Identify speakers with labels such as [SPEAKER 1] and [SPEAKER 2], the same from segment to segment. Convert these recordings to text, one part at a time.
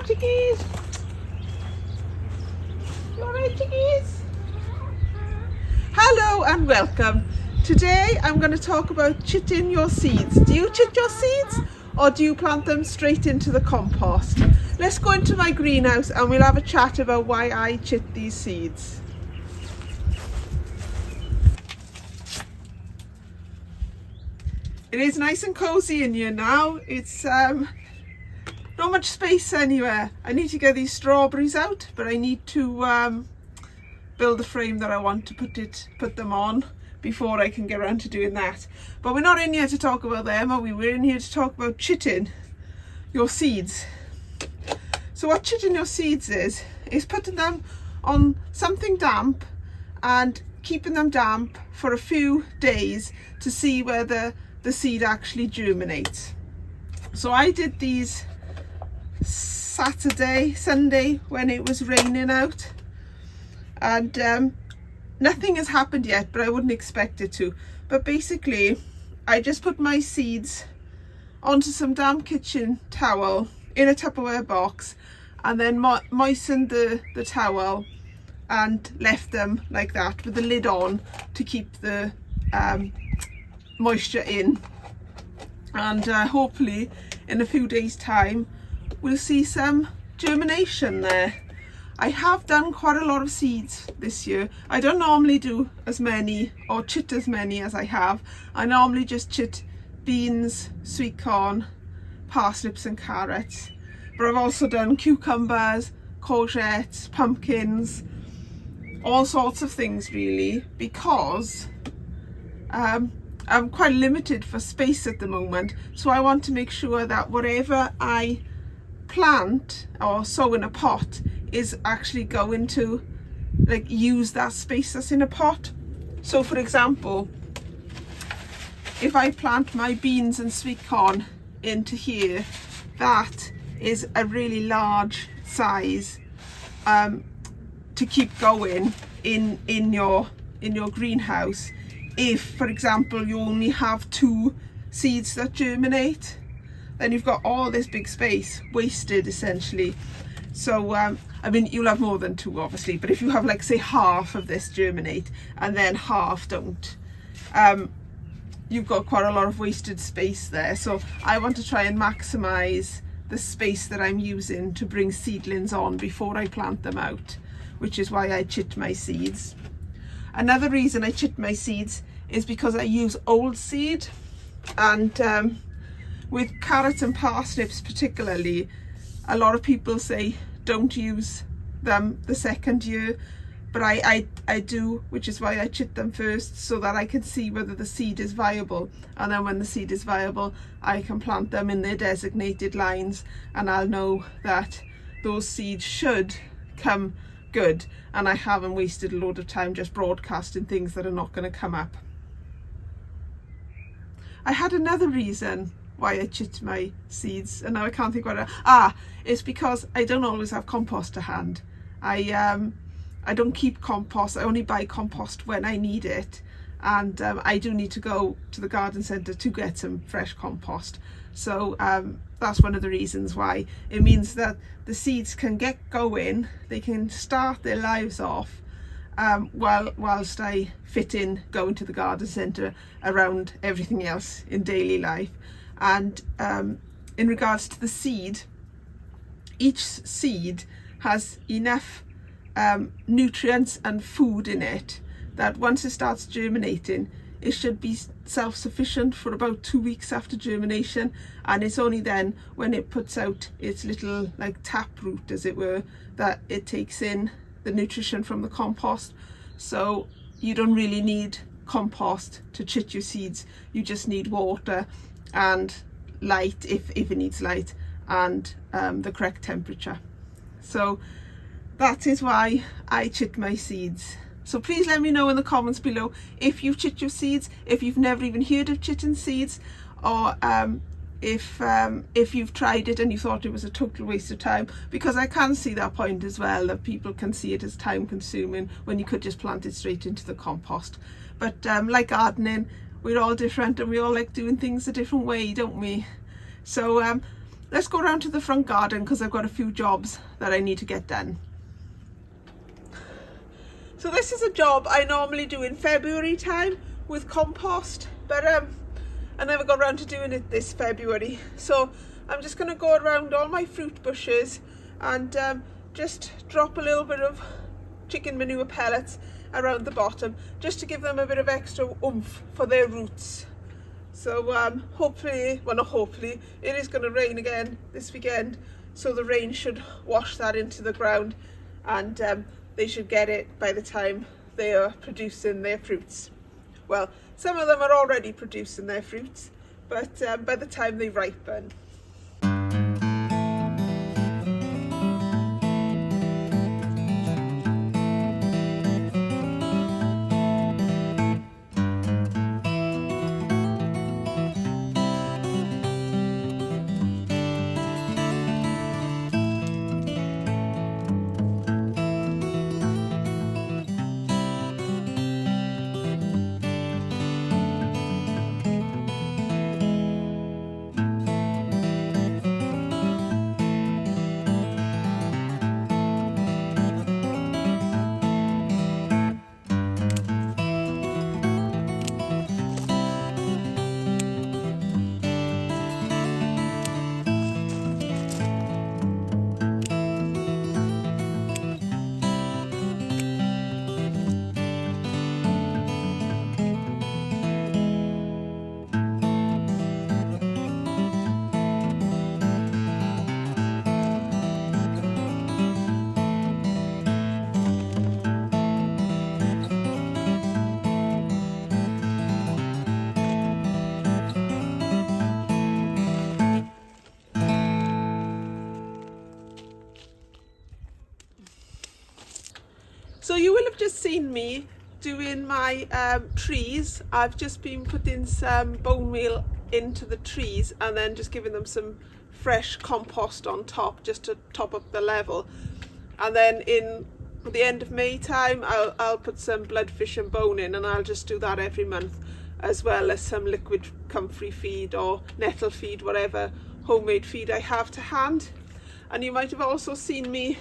[SPEAKER 1] chickies. You alright, chickies? Hello and welcome. Today I'm going to talk about chitting your seeds. Do you chit your seeds or do you plant them straight into the compost? Let's go into my greenhouse and we'll have a chat about why I chit these seeds. It is nice and cozy in here now. It's not much space anywhere. I need to get these strawberries out, but I need to build the frame that I want to put them on before I can get around to doing that. But we're not in here to talk about them, are we? We're in here to talk about chitting your seeds. So what chitting your seeds is putting them on something damp and keeping them damp for a few days to see whether the seed actually germinates. So I did these Sunday when it was raining out, and nothing has happened yet, but I wouldn't expect it to. But basically I just put my seeds onto some damp kitchen towel in a Tupperware box and then moistened the towel and left them like that with the lid on to keep the moisture in, and hopefully in a few days time we'll see some germination there. I have done quite a lot of seeds this year. I don't normally do as many or chit as many as I have. I normally just chit beans, sweet corn, parsnips and carrots, but I've also done cucumbers, courgettes, pumpkins, all sorts of things really, because I'm quite limited for space at the moment, so I want to make sure that whatever I plant or sow in a pot is actually going to use that space that's in a pot. So for example, if I plant my beans and sweet corn into here, that is a really large size to keep going in your greenhouse. If, for example, you only have 2 seeds that germinate, then you've got all this big space wasted essentially. So I mean, you'll have more than 2 obviously, but if you have say half of this germinate and then half don't, you've got quite a lot of wasted space there. So I want to try and maximize the space that I'm using to bring seedlings on before I plant them out, which is why I chit my seeds. Another reason I chit my seeds is because I use old seed, and with carrots and parsnips particularly, a lot of people say don't use them the second year, but I do, which is why I chit them first, so that I can see whether the seed is viable, and then when the seed is viable I can plant them in their designated lines and I'll know that those seeds should come good, and I haven't wasted a load of time just broadcasting things that are not going to come up. I had another reason why I chit my seeds, and now I can't think what it. It's because I don't always have compost to hand. I don't keep compost. I only buy compost when I need it, and I do need to go to the garden centre to get some fresh compost. So that's one of the reasons why. It means that the seeds can get going, they can start their lives off whilst I fit in going to the garden centre around everything else in daily life. And in regards to the seed, each seed has enough nutrients and food in it that once it starts germinating, it should be self-sufficient for about 2 weeks after germination, and it's only then when it puts out its little tap root, as it were, that it takes in the nutrition from the compost. So you don't really need compost to chit your seeds. You just need water and light if it needs light, and the correct temperature. So that is why I chit my seeds. So please let me know in the comments below if you've chit your seeds, if you've never even heard of chitting seeds, or if you've tried it and you thought it was a total waste of time, because I can see that point as well, that people can see it as time consuming when you could just plant it straight into the compost. But like gardening, we're all different and we all like doing things a different way, don't we? So let's go around to the front garden because I've got a few jobs that I need to get done. So this is a job I normally do in February time with compost, but I never got around to doing it this February. So I'm just going to go around all my fruit bushes and just drop a little bit of chicken manure pellets around the bottom, just to give them a bit of extra oomph for their roots. So hopefully, well not hopefully, it is going to rain again this weekend, so the rain should wash that into the ground, and they should get it by the time they are producing their fruits. Well, some of them are already producing their fruits, but by the time they ripen. So you will have just seen me doing my trees. I've just been putting some bone meal into the trees and then just giving them some fresh compost on top, just to top up the level. And then in the end of May time, I'll put some bloodfish and bone in, and I'll just do that every month, as well as some liquid comfrey feed or nettle feed, whatever homemade feed I have to hand. And you might have also seen me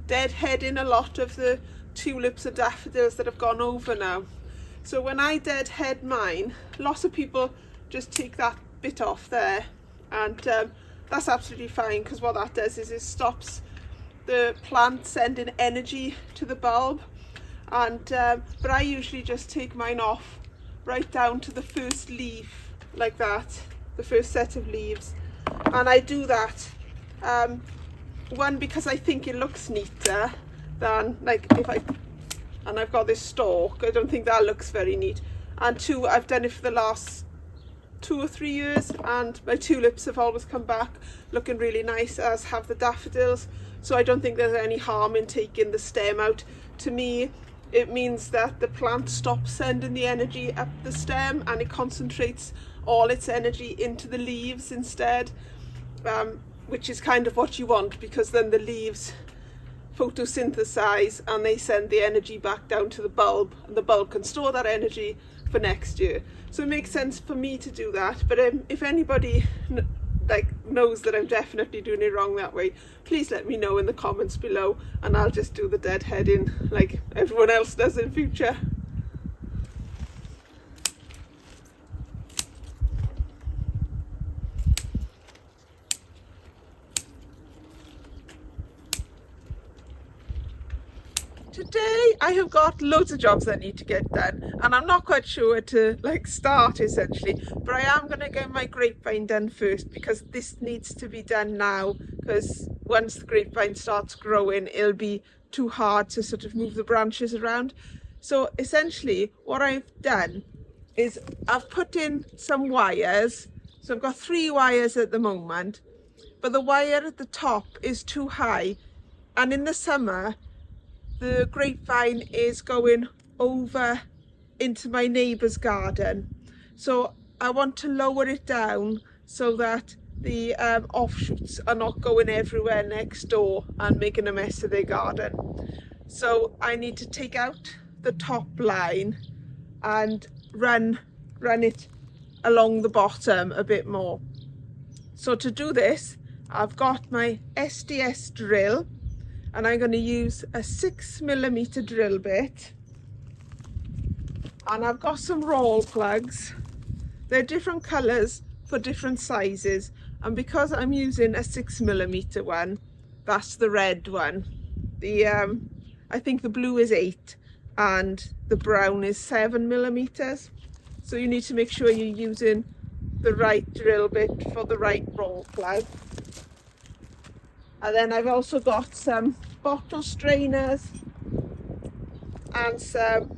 [SPEAKER 1] deadheading a lot of the tulips and daffodils that have gone over now. So when I deadhead mine, lots of people just take that bit off there, and that's absolutely fine, because what that does is it stops the plant sending energy to the bulb. And but I usually just take mine off right down to the first leaf, like that, the first set of leaves. And I do that one, because I think it looks neater than, like, if and I've got this stalk, I don't think that looks very neat. And two, I've done it for the last 2 or 3 years, and my tulips have always come back looking really nice, as have the daffodils. So I don't think there's any harm in taking the stem out. To me, it means that the plant stops sending the energy up the stem and it concentrates all its energy into the leaves instead, which is kind of what you want, because then the leaves photosynthesize and they send the energy back down to the bulb, and the bulb can store that energy for next year. So it makes sense for me to do that. But if anybody knows that I'm definitely doing it wrong that way, please let me know in the comments below, and I'll just do the deadheading like everyone else does in future. Today I have got loads of jobs I need to get done, and I'm not quite sure where to start essentially, but I am going to get my grapevine done first, because this needs to be done now, because once the grapevine starts growing it'll be too hard to sort of move the branches around. So essentially what I've done is I've put in some wires. So I've got 3 wires at the moment, but the wire at the top is too high, and in the summer the grapevine is going over into my neighbour's garden. So I want to lower it down so that the offshoots are not going everywhere next door and making a mess of their garden. So I need to take out the top line and run it along the bottom a bit more. So to do this, I've got my SDS drill and I'm going to use a 6mm drill bit, and I've got some roll plugs. They're different colours for different sizes, and because I'm using a 6mm one, that's the red one. I think the blue is 8 and the brown is 7mm. So you need to make sure you're using the right drill bit for the right roll plug. And then I've also got some bottle strainers and some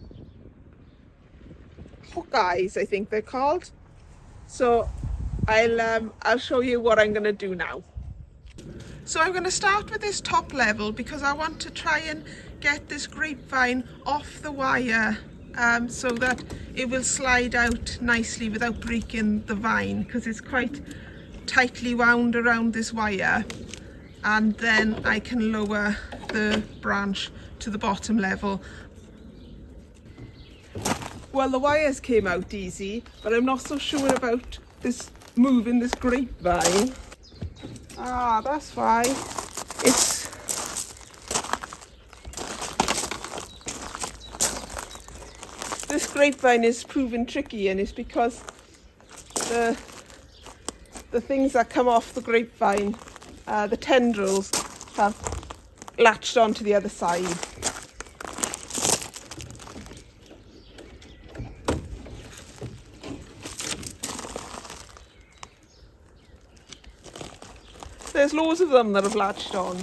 [SPEAKER 1] hook eyes, I think they're called. So I'll show you what I'm going to do now. So I'm going to start with this top level because I want to try and get this grapevine off the wire so that it will slide out nicely without breaking the vine, because it's quite tightly wound around this wire, and then I can lower the branch to the bottom level. Well, the wires came out easy, but I'm not so sure about this moving this grapevine. Ah, that's why. This grapevine is proving tricky, and it's because the things that come off the grapevine, the tendrils, have latched onto the other side. There's loads of them that have latched on.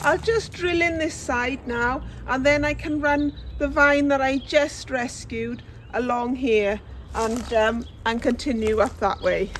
[SPEAKER 1] I'll just drill in this side now, and then I can run the vine that I just rescued along here and continue up that way.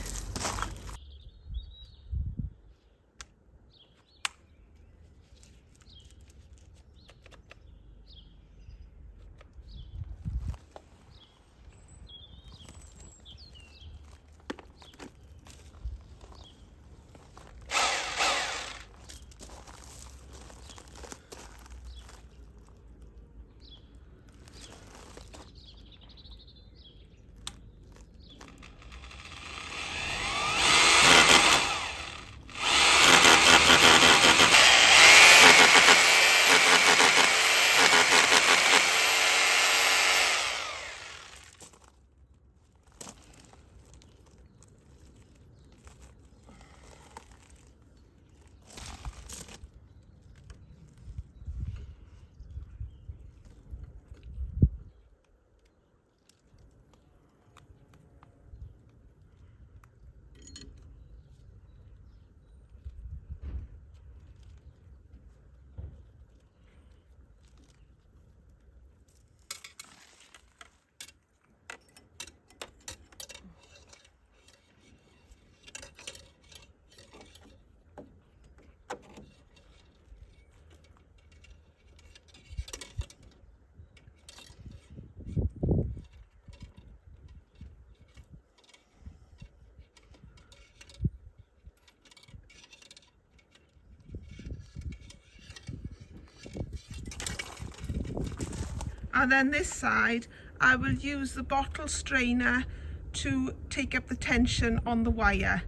[SPEAKER 1] And then this side, I will use the bottle strainer to take up the tension on the wire.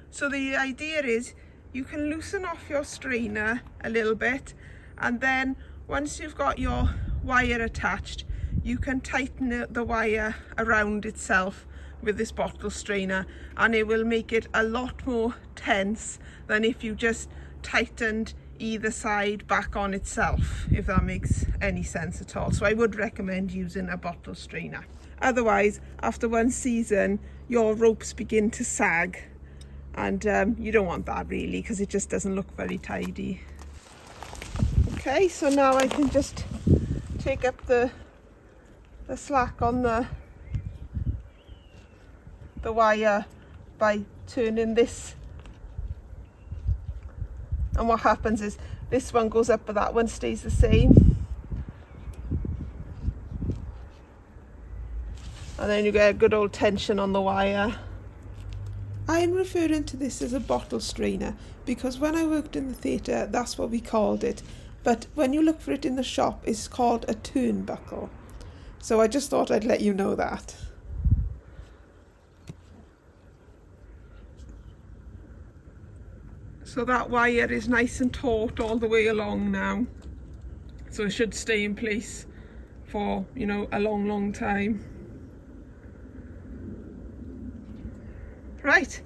[SPEAKER 1] So the idea is you can loosen off your strainer a little bit, and then once you've got your wire attached, you can tighten the wire around itself with this bottle strainer, and it will make it a lot more tense than if you just tightened either side back on itself, if that makes any sense at all. So I would recommend using a bottle strainer. Otherwise, after one season, your ropes begin to sag, and you don't want that really, because it just doesn't look very tidy. Okay, so now I can just take up the slack on the wire by turning this, and what happens is this one goes up but that one stays the same, and then you get a good old tension on the wire. I'm referring to this as a bottle strainer because when I worked in the theatre that's what we called it, but when you look for it in the shop it's called a turnbuckle. So I just thought I'd let you know that. So that wire is nice and taut all the way along now. So it should stay in place for, you know, a long time. Right,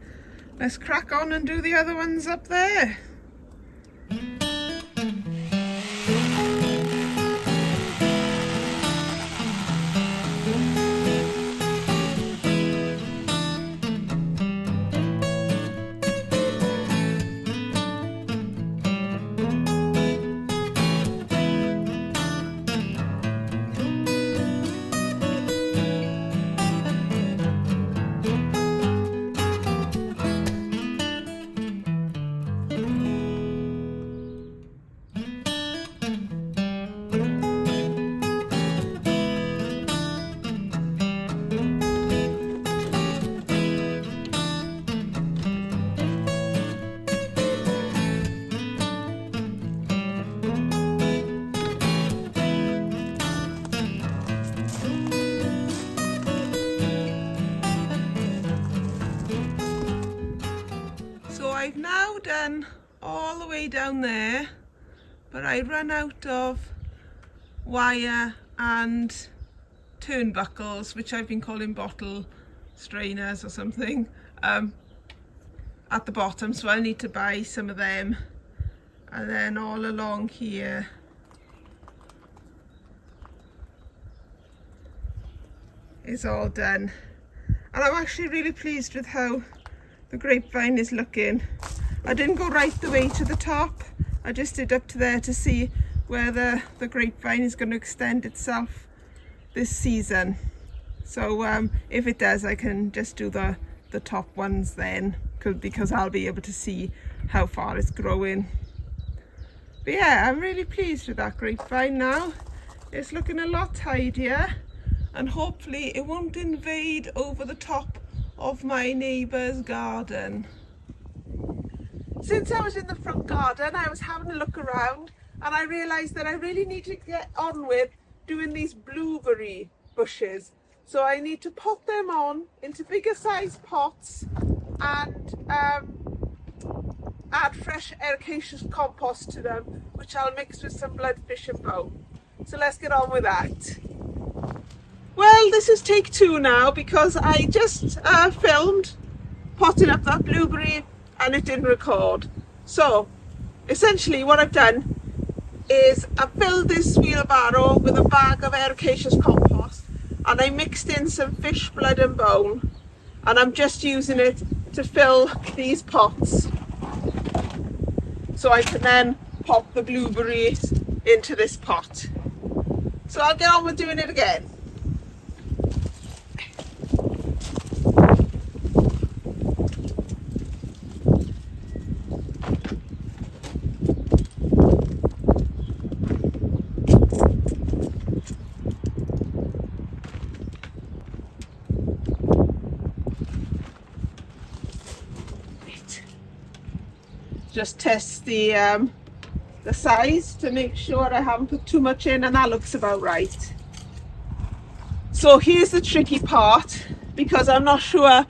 [SPEAKER 1] let's crack on and do the other ones up there. I've now done all the way down there, but I run out of wire and turnbuckles, which I've been calling bottle strainers or something, at the bottom, so I'll need to buy some of them. And then all along here is all done, and I'm actually really pleased with how the grapevine is looking. I didn't go right the way to the top, I just did up to there to see whether the grapevine is going to extend itself this season. So if it does, I can just do the top ones then, because I'll be able to see how far it's growing. But yeah, I'm really pleased with that grapevine now. It's looking a lot tidier, and hopefully it won't invade over the top of my neighbour's garden. Since I was in the front garden, I was having a look around and I realised that I really need to get on with doing these blueberry bushes. So I need to pot them on into bigger size pots and add fresh ericaceous compost to them, which I'll mix with some bloodfish and bone. So let's get on with that. Well, this is take two now, because I just filmed potting up that blueberry and it didn't record. So essentially what I've done is I filled this wheelbarrow with a bag of ericaceous compost and I mixed in some fish blood and bone, and I'm just using it to fill these pots so I can then pop the blueberries into this pot. So I'll get on with doing it again. Just test the size to make sure I haven't put too much in, and that looks about right. So here's the tricky part, because I'm not sure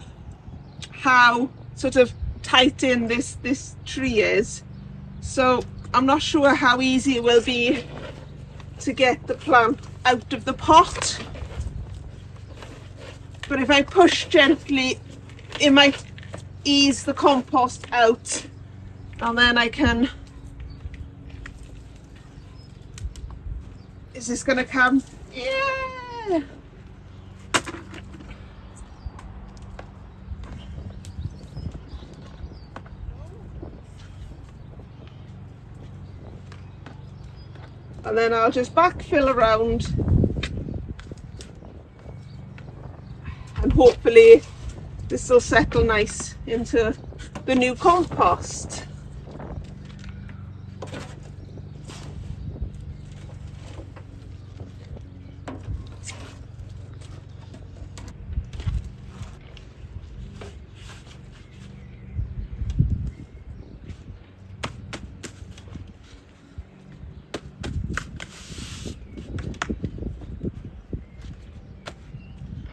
[SPEAKER 1] how sort of tight in this tree is. So I'm not sure how easy it will be to get the plant out of the pot. But if I push gently, it might ease the compost out. And then I can, is this gonna come? Yeah! and then I'll just backfill around, and hopefully this will settle nice into the new compost.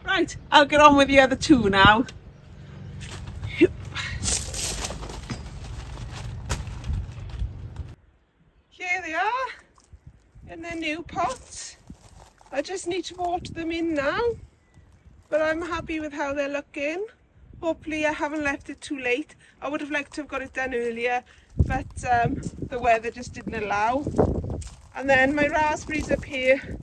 [SPEAKER 1] Right, I'll get on with the other two now. Here they are in their new pots. I just need to water them in now, but I'm happy with how they're looking. Hopefully I haven't left it too late. I would have liked to have got it done earlier, but the weather just didn't allow. And then my raspberries up here,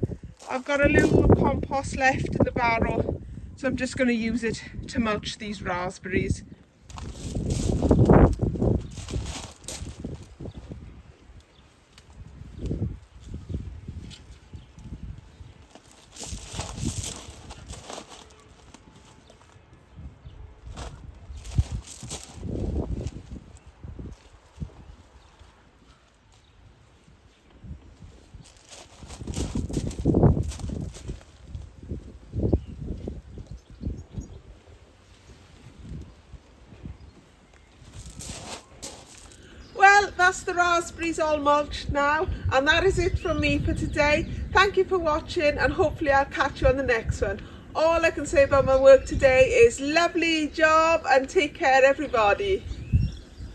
[SPEAKER 1] I've got a little compost left in the barrel, so I'm just going to use it to mulch these raspberries. That's the raspberries all mulched now, and that is it from me for today. Thank you for watching, and hopefully I'll catch you on the next one. All I can say about my work today is lovely job, and take care everybody.